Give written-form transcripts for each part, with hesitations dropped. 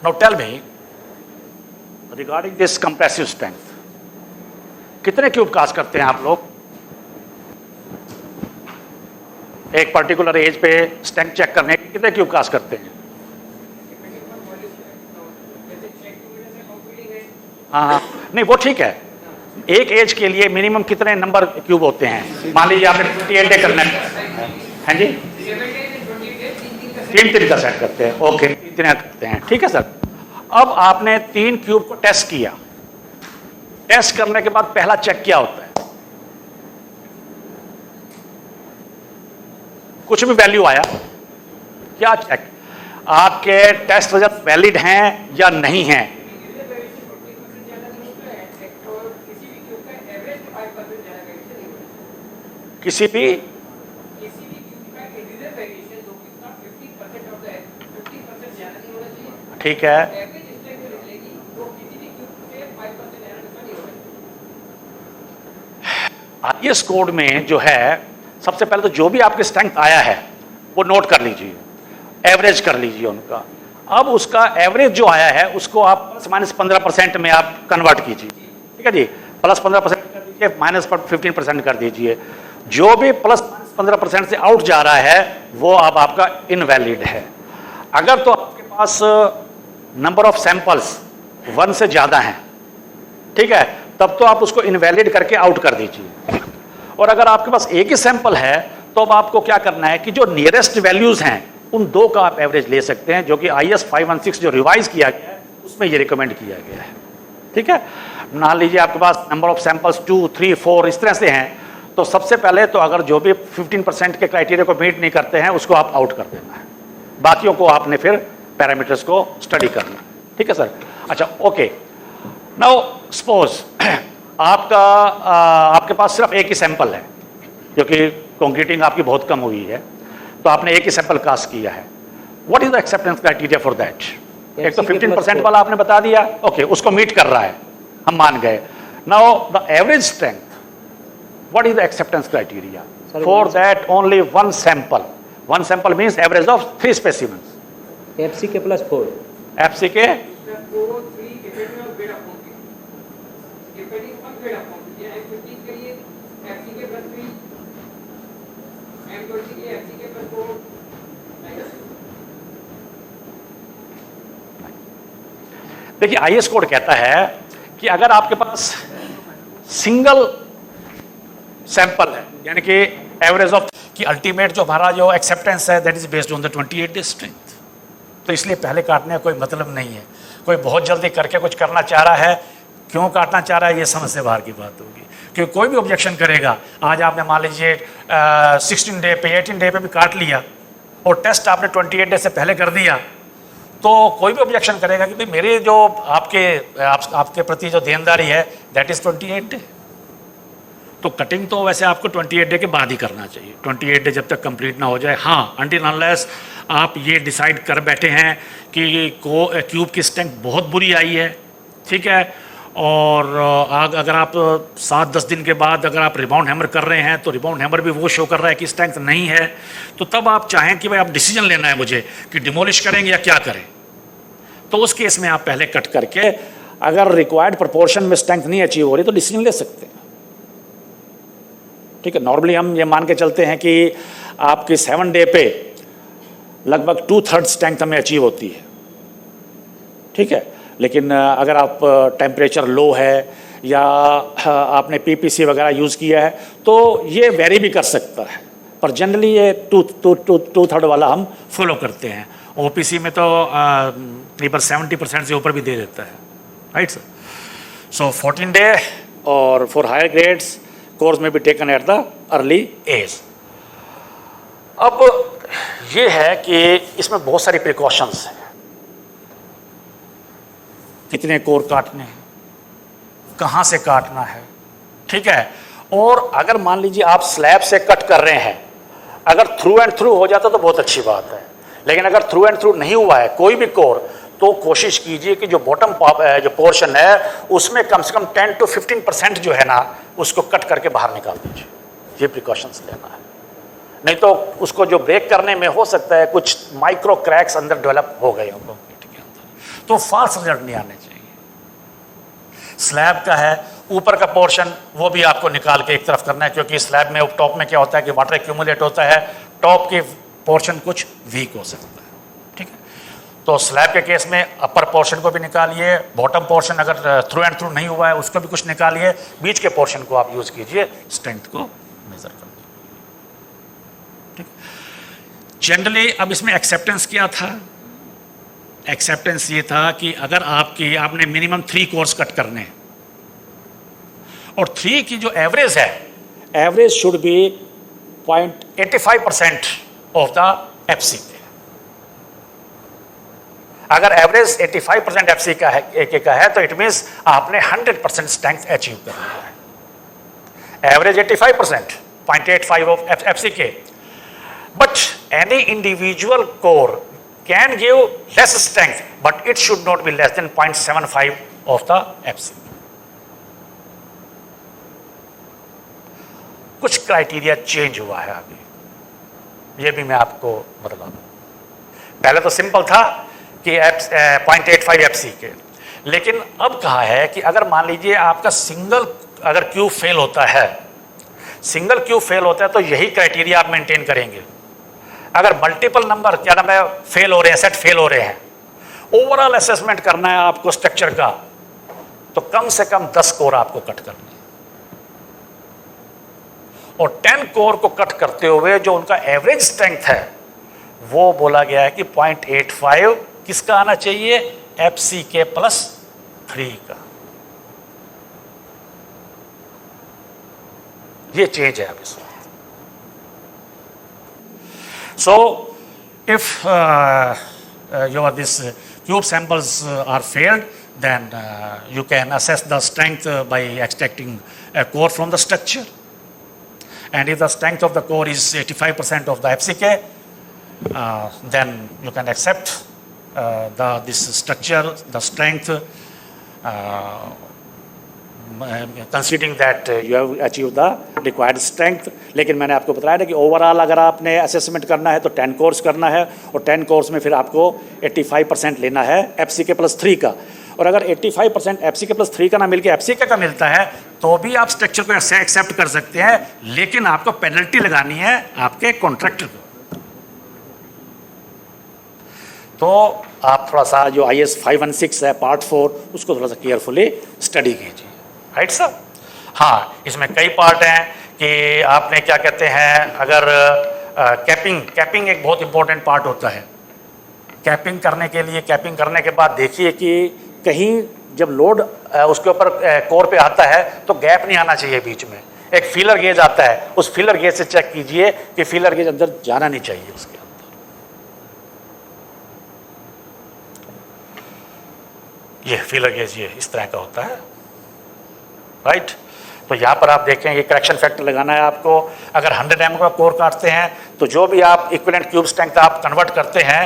Now tell me, regarding this compressive strength, कितने cube cast करते हैं आप लोग? एक पर्टिकुलर एज पे स्ट्रेंथ चेक करने के कितने क्यूब कास्ट करते हैं? हाँ, नहीं वो ठीक है। एक एज के लिए मिनिमम कितने नंबर क्यूब होते हैं? मान लीजिए आपने 28 डे करना है, हाँ जी, 3 का सेट करते हैं, ओके, 3 करते हैं, ठीक है सर। अब आपने 3 क्यूब को टेस्ट किया, टेस्ट करने के बाद पहला चेक क्या होता है? कुछ भी वैल्यू आया, क्या चेक? आपके टेस्ट रिजल्ट वैलिड हैं या नहीं हैं? किसी भी ठीक है, आईएएस कोड में जो है सबसे पहले तो जो भी आपके स्ट्रेंथ आया है वो नोट कर लीजिए, एवरेज कर लीजिए उनका। अब उसका एवरेज जो आया है उसको आप -15% में आप कन्वर्ट कीजिए, ठीक है जी, +15% कर दीजिए, -15% कर दीजिए। जो भी +15% से आउट जा रहा है वो अब आपका इनवैलिड है। अगर तो आपके पास नंबर ऑफ सैंपल्स 1 से ज्यादा हैं, ठीक है, तब तो आप उसको इनवैलिड करके आउट कर दीजिए। और अगर आपके पास एक ही सैंपल है तो अब आपको क्या करना है कि जो नियरेस्ट वैल्यूज हैं उन 2 का आप एवरेज ले सकते हैं, जो कि IS 516 जो रिवाइज किया गया है उसमें ये रिकमेंड किया गया है, ठीक है। मान लीजिए आपके पास नंबर ऑफ सैंपल्स 2, 3, 4 इस तरह से हैं, तो सबसे पहले तो अगर जो भी 15% के क्राइटेरिया को मीट नहीं करते हैं उसको आप आउट कर देना है, बाकियों को आपने फिर पैरामीटर्स को स्टडी करना, ठीक है सर। अच्छा, ओके, नाउ सपोज आपके पास सिर्फ एक ही सैंपल है, क्योंकि कंक्रीटिंग आपकी बहुत कम हुई है, तो आपने एक ही सैंपल कास्ट किया है। What is the acceptance criteria for that? एक तो 15% वाला आपने बता दिया, ओके, उसको मीट कर रहा है, हम मान गए। Now the average strength, what is the acceptance criteria for that? Only one sample means average of 3 specimens. FCK +4, FCK देखिए, आईएएस कोड कहता है कि अगर आपके पास सिंगल सैंपल है, यानी कि एवरेज ऑफ कि अल्टीमेट जो हमारा जो एक्सेप्टेंस है that is based on the 28 day strength, तो इसलिए पहले काटने का कोई मतलब नहीं है। कोई बहुत जल्दी करके कुछ करना चाह रहा है, क्यों काटना चाह रहा है, ये समझ से बाहर की बात होगी। क्योंकि कोई भी ऑब्जेक्शन करेगा, आज आपने मान लीजिए 16 डे पे 18 डे पे भी काट लिया और टेस्ट आपने 28 डे से पहले कर दिया, तो कोई भी ऑब्जेक्शन करेगा कि भाई मेरे जो आपके प्रति जो देनदारी है दैट इज 28 डे। तो कटिंग तो वैसे आपको 28 डे के बाद ही करना चाहिए, 28 डे जब तक कंप्लीट ना हो जाए। हाँ, until unless आप ये डिसाइड कर बैठे हैं कि क्यूब की स्ट्रेंथ बहुत बुरी आई है, ठीक है, और अगर आप 7-10 दिन के बाद अगर आप रिबाउंड हैमर कर रहे हैं तो रिबाउंड हैमर भी वो शो कर रहा है कि स्ट्रेंथ नहीं है, तो तब आप चाहें कि भाई आप डिसीजन लेना है मुझे कि डिमोलिश करेंगे या क्या करें, तो उस केस में आप पहले कट करके अगर रिक्वायर्ड प्रोपोर्शन में स्ट्रेंथ नहीं अचीव हो रही तो डिसीजन ले सकते हैं, ठीक है। नॉर्मली हम ये मान के चलते हैं कि आपकी 7 डे पे लगभग 2/3 स्ट्रेंथ हमें अचीव होती है, ठीक है। लेकिन अगर आप टेम्परेचर लो है या आपने PPC वगैरह यूज़ किया है तो ये वेरी भी कर सकता है, पर जनरली ये 2/3 वाला हम फॉलो करते हैं। OPC में तो कई बार 70% से ऊपर भी दे देता है, राइट सर। सो 14 डे और फॉर हायर ग्रेड्स कोर्स में भी taken at the early age. अब ये है कि इसमें बहुत सारी प्रिकॉशंस हैं, कितने कोर काटने हैं, कहाँ से काटना है, ठीक है। और अगर मान लीजिए आप स्लैब से कट कर रहे हैं, अगर थ्रू एंड थ्रू हो जाता तो बहुत अच्छी बात है, लेकिन अगर थ्रू एंड थ्रू नहीं हुआ है कोई भी कोर, तो कोशिश कीजिए कि जो बॉटम जो पोर्शन है उसमें कम से कम 10 to 15% जो है ना उसको कट करके बाहर निकाल दीजिए। ये प्रिकॉशंस लेना है, नहीं तो उसको जो ब्रेक करने में हो सकता है कुछ माइक्रो क्रैक्स अंदर डेवलप हो गए होंगे के अंदर, तो फॉल्स रिजल्ट नहीं आने चाहिए। स्लैब का है, ऊपर का पोर्शन वो भी आपको निकाल के एक तरफ करना है, क्योंकि स्लैब में टॉप में क्या होता है कि वाटर एक्यूमुलेट होता है, टॉप के पोर्शन कुछ वीक हो सकता है, ठीक है। तो स्लैब के केस में अपर पोर्शन को भी निकालिए, बॉटम पोर्शन अगर थ्रू एंड थ्रू नहीं हुआ है उसको भी कुछ निकालिए, बीच के पोर्शन को आप यूज कीजिए, स्ट्रेंथ को मेजर कर दीजिए, ठीक। जनरली अब इसमें एक्सेप्टेंस क्या था? एक्सेप्टेंस ये था कि अगर आपने मिनिमम 3 कोर्स कट करने हैं और 3 की जो एवरेज है, average should be 0.85% of the FC. अगर एवरेज 85% एफसी का है, एक का है, तो इट मींस आपने 100% स्ट्रेंथ अचीव कर लिया है। एवरेज 85%, 0.85 ऑफ एफसी के, but any individual core can give less strength, but it should not be less than 0.75 of the FC. कुछ क्राइटेरिया चेंज हुआ है अभी, ये भी मैं आपको बता दूं। पहले तो सिंपल था कि 0.85 FC के, लेकिन अब कहा है कि अगर मान लीजिए आपका सिंगल अगर क्यूब फेल होता है, सिंगल क्यूब फेल होता है तो यही क्राइटेरिया आप मेंटेन करेंगे। अगर मल्टीपल नंबर क्या नाम है फेल हो रहे हैं, सेट फेल हो रहे हैं, ओवरऑल असेसमेंट करना है आपको स्ट्रक्चर का, तो कम से कम 10 कोर आपको कट करने हैं। और 10 कोर को कट करते हुए जो उनका एवरेज स्ट्रेंथ है वो बोला गया है कि 0.85 किसका आना चाहिए? FCK प्लस 3 का। ये चेंज है अब इसमें। So, if your this cube samples are failed, then you can assess the strength by extracting a core from the structure. And if the strength of the core is 85% of the FCK, then you can accept this structure, the strength, considering that you have achieved the required strength। लेकिन मैंने आपको बताया ना कि overall अगर आपने assessment करना है तो 10 कोर्स करना है, और 10 कोर्स में फिर आपको 85% लेना है FCK प्लस 3 का। और अगर 85% FCK प्लस 3 का ना मिलके FCK का मिलता है तो भी आप स्ट्रक्चर को एक्सेप्ट कर सकते हैं, लेकिन आपको पेनल्टी लगानी है आपके कॉन्ट्रैक्टर को। तो आप थोड़ा सा जो IS 516 है पार्ट 4 उसको थोड़ा सा केयरफुली स्टडी कीजिए, राइट सर। हाँ, इसमें कई पार्ट हैं कि आपने क्या कहते हैं, अगर कैपिंग एक बहुत इंपॉर्टेंट पार्ट होता है। कैपिंग करने के लिए, कैपिंग करने के बाद देखिए कि कहीं जब लोड उसके ऊपर कोर पे आता है तो गैप नहीं आना चाहिए बीच में। एक फीलर गेज आता है, उस फीलर गेज से चेक कीजिए कि फीलर गेज अंदर जाना नहीं चाहिए उसके अंदर। ये फीलर गेज ये इस तरह का होता है, राइट। तो यहाँ पर आप देखें ये करेक्शन फैक्टर लगाना है आपको। अगर 100 mm का कोर काटते हैं तो जो भी आप इक्विवेलेंट क्यूब स्ट्रेंथ आप कन्वर्ट करते हैं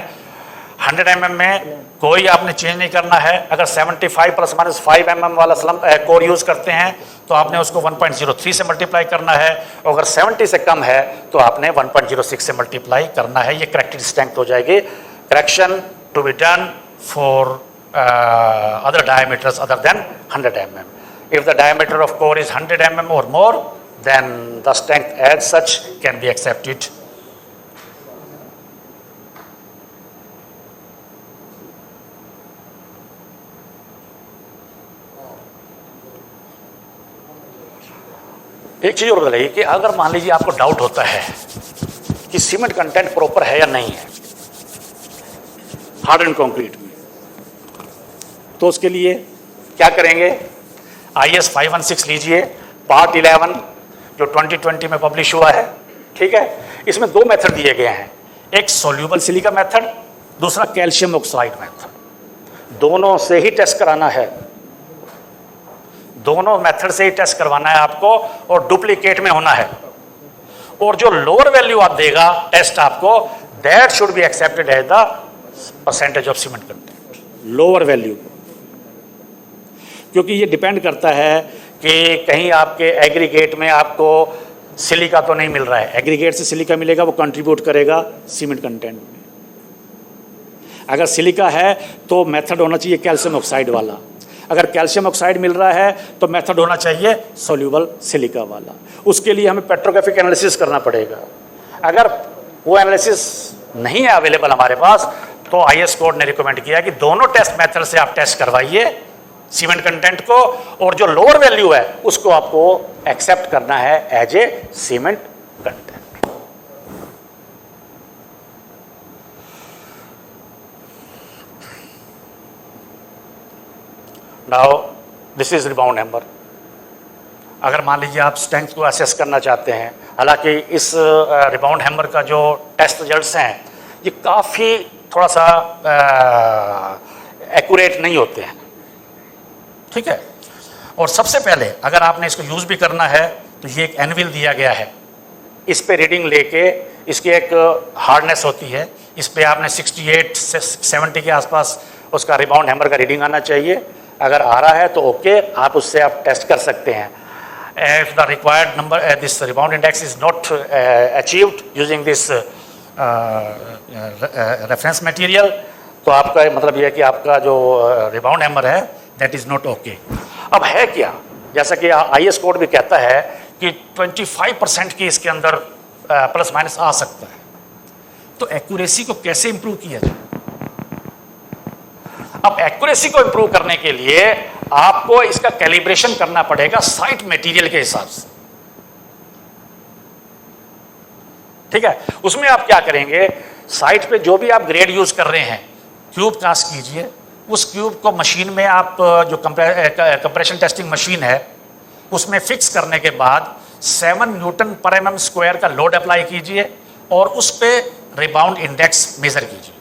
100 mm में कोई आपने चेंज नहीं करना है। अगर 75 ± 5 mm वाला कोर यूज़ करते हैं तो आपने उसको 1.03 से मल्टीप्लाई करना है, और अगर 70 से कम है तो आपने 1.06 से मल्टीप्लाई करना है। ये करेक्टेड स्ट्रेंथ हो जाएगी। Correction to be done for other diameters other than 100 mm. If the diameter of core is 100 mm or more, then the strength as such can be accepted. एक चीज और बताइए कि अगर मान लीजिए आपको डाउट होता है कि सीमेंट कंटेंट प्रॉपर है या नहीं है हार्ड एंड कंक्रीट में, तो उसके लिए क्या करेंगे? IS 516 लीजिए, पार्ट 11 जो 2020 में पब्लिश हुआ है, ठीक है। इसमें 2 मेथड दिए गए हैं, एक सोल्यूबल सिलिका मेथड, दूसरा कैल्शियम ऑक्साइड मेथड। दोनों से ही टेस्ट कराना है, दोनों मेथड से ही टेस्ट करवाना है आपको, और डुप्लीकेट में होना है। और जो लोअर वैल्यू आप देगा टेस्ट आपको, that should be accepted as the percentage of cement content, lower value. क्योंकि ये डिपेंड करता है कि कहीं आपके एग्रीगेट में आपको सिलिका तो नहीं मिल रहा है, एग्रीगेट से सिलिका मिलेगा, वो कंट्रीब्यूट करेगा सीमेंट कंटेंट में। अगर सिलिका है तो मेथड होना चाहिए कैल्शियम ऑक्साइड वाला, अगर कैल्शियम ऑक्साइड मिल रहा है तो मेथड होना चाहिए सोल्यूबल सिलिका वाला। उसके लिए हमें पेट्रोग्राफिक एनालिसिस करना पड़ेगा। अगर वो एनालिसिस नहीं है अवेलेबल हमारे पास तो आईएस कोड ने रिकमेंड किया कि दोनों टेस्ट मेथड से आप टेस्ट करवाइए सीमेंट कंटेंट को, और जो लोअर वैल्यू है उसको आपको एक्सेप्ट करना है as a cement content. Now this is rebound hammer. अगर मान लीजिए आप स्ट्रेंथ को असेस करना चाहते हैं, हालांकि इस रिबाउंड हैमर का जो टेस्ट रिजल्ट्स हैं ये काफ़ी थोड़ा सा एक्यूरेट नहीं होते हैं, ठीक है। और सबसे पहले अगर आपने इसको यूज़ भी करना है तो ये एक एनविल दिया गया है, इस पे रीडिंग लेके इसकी एक हार्डनेस होती है, इस पे आपने 68 से 70 के आसपास उसका रिबाउंड हैमर का रीडिंग आना चाहिए। अगर आ रहा है तो ओके, आप उससे आप टेस्ट कर सकते हैं। If the required number, this rebound index is not achieved using this reference material, तो आपका मतलब यह है कि आपका जो रिबाउंड हैमर है that is not okay। अब है क्या, जैसा कि आईएस कोड भी कहता है कि 25% की इसके अंदर प्लस माइनस आ सकता है, तो एक्यूरेसी को कैसे इंप्रूव किया जाए। अब एक्यूरेसी को इंप्रूव करने के लिए आपको इसका कैलिब्रेशन करना पड़ेगा साइट मटेरियल के हिसाब से, ठीक है। उसमें आप क्या करेंगे, साइट पे जो भी आप ग्रेड यूज कर रहे हैं क्यूब कास्ट कीजिए, उस क्यूब को मशीन में आप जो कंप्रेशन टेस्टिंग मशीन है उसमें फिक्स करने के बाद 7 न्यूटन पर mm स्क्वायर का लोड अप्लाई कीजिए और उस पे रिबाउंड इंडेक्स मेजर कीजिए।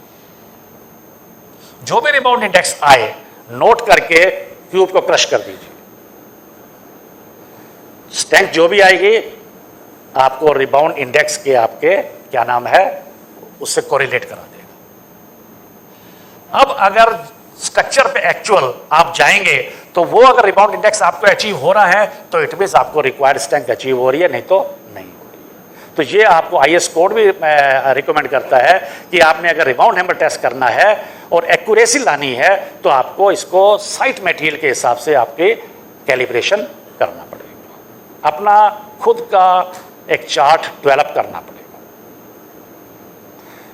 जो भी रिबाउंड इंडेक्स आए नोट करके क्यूब को क्रश कर दीजिए। स्ट्रेंथ जो भी आएगी आपको रिबाउंड इंडेक्स के आपके क्या नाम है उससे कोरिलेट करा देगा। अब अगर स्ट्रक्चर पे एक्चुअल आप जाएंगे तो वो अगर रिबाउंड इंडेक्स आपको अचीव हो रहा है तो इट मींस आपको रिक्वायर्ड स्ट्रेंथ अचीव हो रही है, नहीं तो नहीं हो रही है। तो ये आपको आईएस कोड भी रिकमेंड करता है कि आपने अगर रिबाउंड हैमर टेस्ट करना है और एक्यूरेसी लानी है तो आपको इसको साइट मटेरियल के हिसाब से आपके कैलिब्रेशन करना पड़ेगा, अपना खुद का एक चार्ट डेवलप करना पड़ेगा।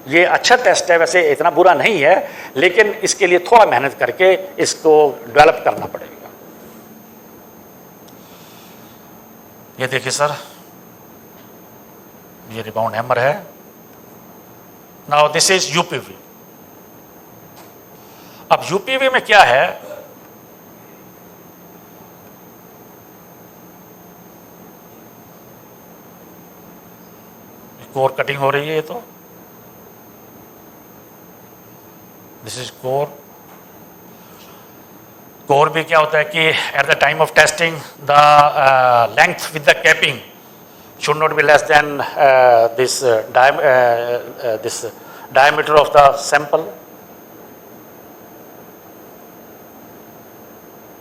ये अच्छा टेस्ट है, वैसे इतना बुरा नहीं है, लेकिन इसके लिए थोड़ा मेहनत करके इसको डेवलप करना पड़ेगा। ये देखिए सर, ये रिबाउंड हैमर है। Now this is UPV. अब यूपीवी में क्या है, कोर कटिंग हो रही है, ये तो दिस इज कोर। कोर भी क्या होता है कि at the time of testing the length with the capping should not be less than this diameter of the sample,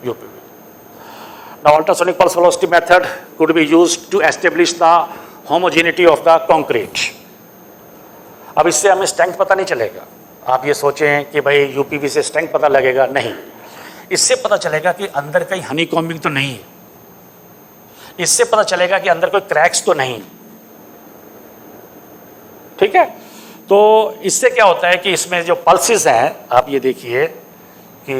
UPV. Now ultrasonic pulse velocity method could be used to establish the homogeneity of the concrete. अब इससे हमें strength पता नहीं चलेगा। आप ये सोचें कि भाई यूपीवी से स्ट्रेंथ पता लगेगा, नहीं। इससे पता चलेगा कि अंदर कहीं हनी कॉम्बिंग तो नहीं है, इससे पता चलेगा कि अंदर कोई क्रैक्स तो नहीं, ठीक है। तो इससे क्या होता है कि इसमें जो पल्सेस हैं, आप ये देखिए कि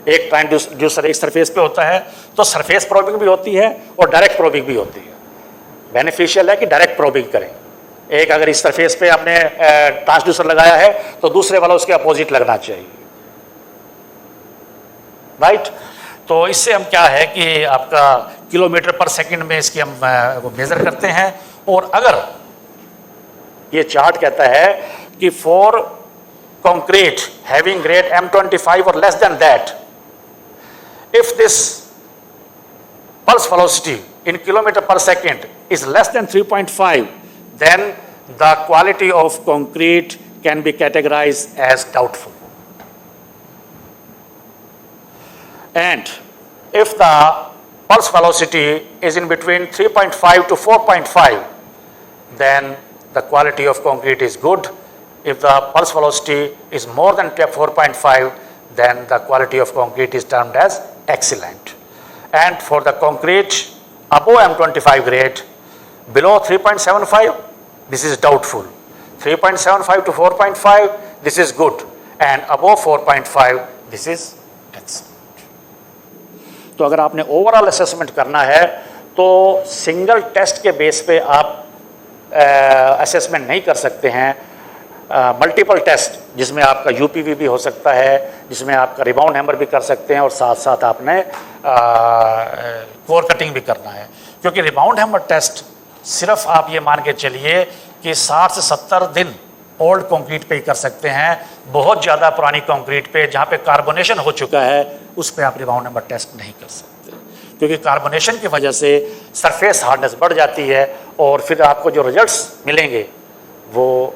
एक ट्रांसड्यूसर एक सरफेस पे होता है, तो सरफेस प्रोबिंग भी होती है और डायरेक्ट प्रोबिंग भी होती है। बेनिफिशियल है कि डायरेक्ट प्रोबिंग करें। एक अगर इस सरफेस पे आपने ट्रांसड्यूसर लगाया है तो दूसरे वाला उसके अपोजिट लगना चाहिए, राइट। तो इससे हम क्या है कि आपका किलोमीटर पर सेकंड में इसकी हम वो मेजर करते हैं। और अगर ये चार्ट कहता है कि for concrete having grade M25 और less than that, if this pulse velocity in kilometer per second is less than 3.5, then the quality of concrete can be categorized as doubtful. And if the pulse velocity is in between 3.5 to 4.5, then the quality of concrete is good. If the pulse velocity is more than 4.5, then the quality of concrete is termed as excellent. And for the concrete above M25 grade, below 3.75, this is doubtful. 3.75 to 4.5, this is good. And above 4.5, this is excellent. तो अगर आपने overall assessment करना है तो single test के base पे आप assessment नहीं कर सकते हैं. मल्टीपल टेस्ट जिसमें आपका यूपीवी भी हो सकता है, जिसमें आपका रिबाउंड हैमर भी कर सकते हैं और साथ साथ आपने कोर कटिंग भी करना है. क्योंकि रिबाउंड हैमर टेस्ट सिर्फ आप ये मान के चलिए कि 60 से 70 दिन ओल्ड कंक्रीट पे ही कर सकते हैं. बहुत ज़्यादा पुरानी कंक्रीट पे जहाँ पे कार्बोनेशन हो चुका है उस पे आप रिबाउंड हैमर टेस्ट नहीं कर सकते, क्योंकि कार्बोनेशन की वजह से सरफेस हार्डनेस बढ़ जाती है और फिर आपको जो रिजल्ट्स मिलेंगे वो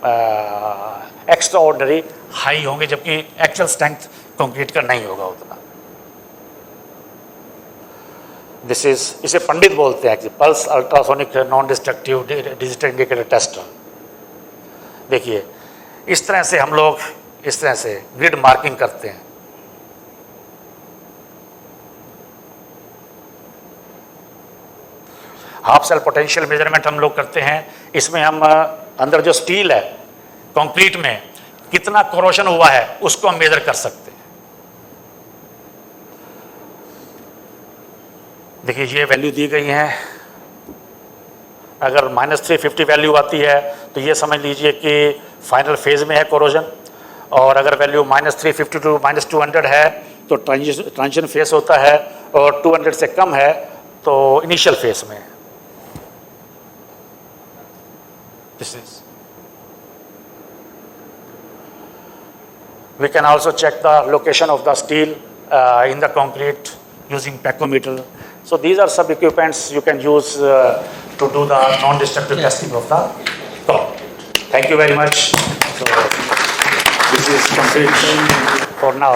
एक्स्ट्रा ऑर्डिनरी हाई होंगे, जबकि एक्चुअल स्ट्रेंथ कंक्रीट का नहीं होगा उतना. दिस इज, इसे पंडित बोलते हैं कि pulse ultrasonic non destructive digital indicator tester. देखिए इस तरह से हम लोग इस तरह से ग्रिड मार्किंग करते हैं. हाफ सेल पोटेंशियल मेजरमेंट हम लोग करते हैं. इसमें हम अंदर जो स्टील है कंक्रीट में कितना कोरोशन हुआ है उसको हम मेजर कर सकते हैं. देखिए ये वैल्यू दी गई है. अगर -350 वैल्यू आती है तो ये समझ लीजिए कि फाइनल फेज में है कोरोजन, और अगर वैल्यू -350 टू -200 है तो ट्रांजिशन फेज होता है, और 200 से कम है तो इनिशियल फेज में. This is, we can also check the location of the steel in the concrete using tachometer. So these are some equipments you can use to do the non-destructive testing of the concrete. Thank you very much. So this is complete for now.